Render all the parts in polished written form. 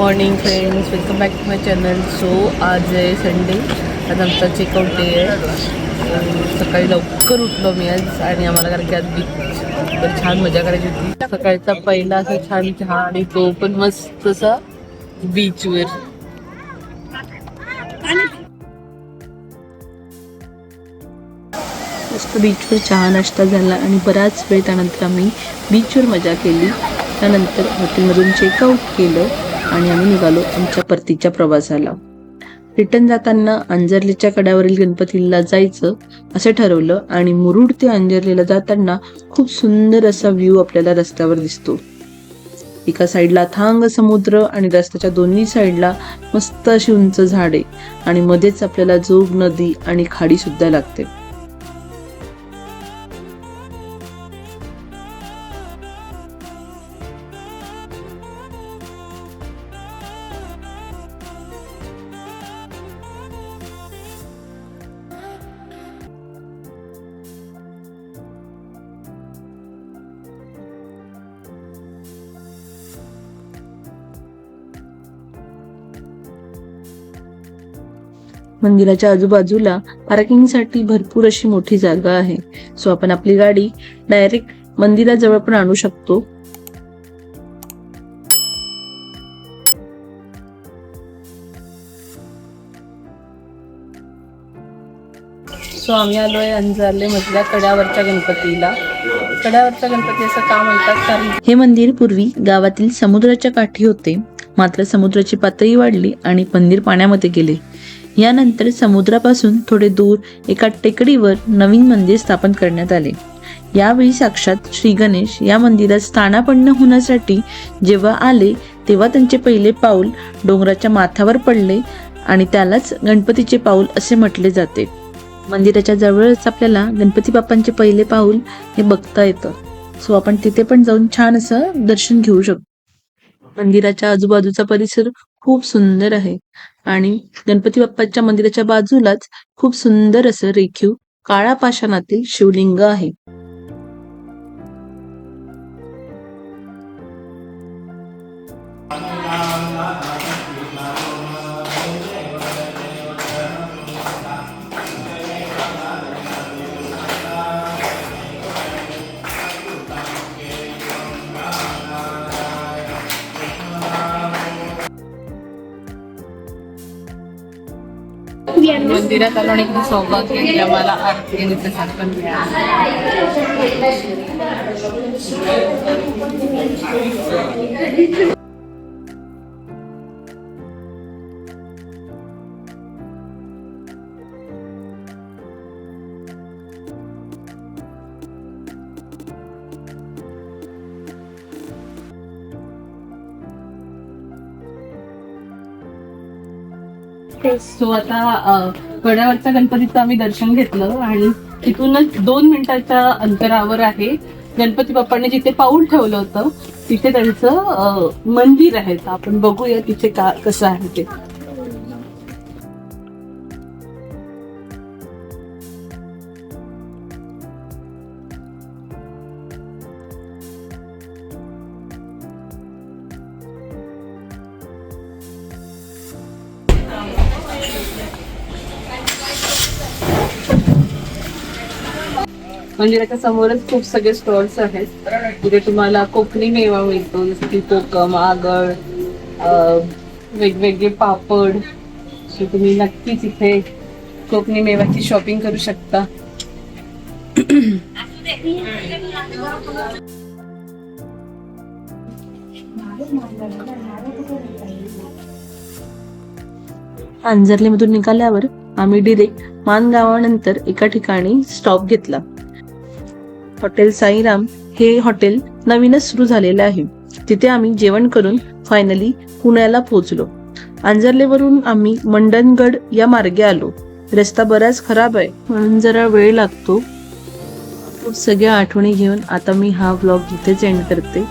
Morning friends, welcome back to my channel. So आज आहे Sunday. आज आमचा चेकआउट डे आहे. सकाळी लवकर उठलो मी आज आणि आम्हाला कारण की आज बीच छान मजा करायची होती. सकाळचा पहिला असा छान चहा आणि तो पण मस्त असा बीचवर. मस्त बीचवर चहा नाश्ता झाला आणि बराच वेळ त्यानंतर आम्ही बीचवर मजा केली. त्यानंतर हॉटेलमधून चेकआउट केलं आणि आम्ही निघालो आमच्या परतीच्या प्रवासाला. रिटर्न जाताना अंजर्लीच्या कड्यावरील गणपतीला जायचं असं ठरवलं आणि मुरुड ते अंजर्लीला जाताना खूप सुंदर असा व्ह्यू आपल्याला रस्त्यावर दिसतो. एका साईडला अथांग समुद्र आणि रस्त्याच्या दोन्ही साईडला मस्त अशी उंच झाडे आणि मध्येच आपल्याला जोग नदी आणि खाडी सुद्धा लागते. मंदिराच्या आजूबाजूला पार्किंगसाठी भरपूर अशी मोठी जागा आहे. सो आपण आपली गाडी डायरेक्ट मंदिराजवळ पण आणू शकतो. सो आम्ही आलोय अंजर्ली मधल्या कड्यावरच्या गणपतीला. कड्यावरचा गणपती असं का म्हणतात कारण हे मंदिर पूर्वी गावातील समुद्राच्या काठी होते. मात्र समुद्राची पातळी वाढली आणि मंदिर पाण्यामध्ये गेले. यानंतर समुद्रापासून थोडे दूर एका टेकडीवर नवीन मंदिर स्थापन करण्यात आले. यावेळी साक्षात श्री गणेश या मंदिरात स्थानापन्न होण्यासाठी जेव्हा आले तेव्हा त्यांचे पहिले पाऊल डोंगराच्या माथ्यावर पडले आणि त्यालाच गणपतीचे पाऊल असे म्हटले जाते. मंदिराच्या जवळच आपल्याला गणपती बाप्पांचे पहिले पाऊल हे बघता येतं. सो आपण तिथे पण जाऊन छान असं दर्शन घेऊ शकतो. मंदिराच्या आजूबाजूचा परिसर खूप सुंदर आहे आणि गणपती बाप्पाच्या मंदिराच्या बाजूलाच खूप सुंदर असं रेखीव काळा पाषाणातील शिवलिंग आहे. मंदिरात आलो आणि सौभाग्य केली आम्हाला आरती आणि प्रसाद पण मिळाला. सो आता कड्यावरच्या गणपतीचं आम्ही दर्शन घेतलं आणि तिथूनच 2 मिनिटाच्या अंतरावर आहे गणपती बाप्पांनी जिथे पाऊल ठेवलं होतं तिथे त्यांचं मंदिर आहे. आपण बघूया तिथे कसं आहे ते. मंदिराच्या समोरच खूप सगळे स्टॉल्स आहेत. तिथे तुम्हाला कोकणी मेवा मिळतो, जसं की कोकम, आगळ, वेगवेगळे पापड. सो तुम्ही नक्कीच इथे कोकणी मेवाची शॉपिंग करू शकता. अंजर्लीमधून निघाल्यावर आम्ही डिरेक्ट मानगावानंतर एका ठिकाणी स्टॉप घेतला. हॉटेल साईराम हे हॉटेल नवीनच सुरू झालेलं आहे. तिथे आम्ही जेवण करून फायनली पुण्याला पोहोचलो. अंजर्लीवरून आम्ही मंडणगड या मार्गे आलो. रस्ता बराच खराब आहे म्हणून जरा वेळ लागतो. खूप सगळ्या आठवणी घेऊन आता मी हा व्लॉग इथेच एंड करते.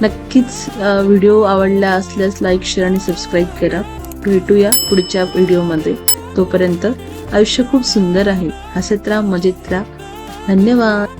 नक्कीच व्हिडिओ आवडला असल्यास लाईक, शेअर आणि सबस्क्राईब करा. भेटूया पुढच्या व्हिडिओमध्ये. तोपर्यंत आयुष्य खूप सुंदर आहे. हसत राहा, मजेत राहा. धन्यवाद.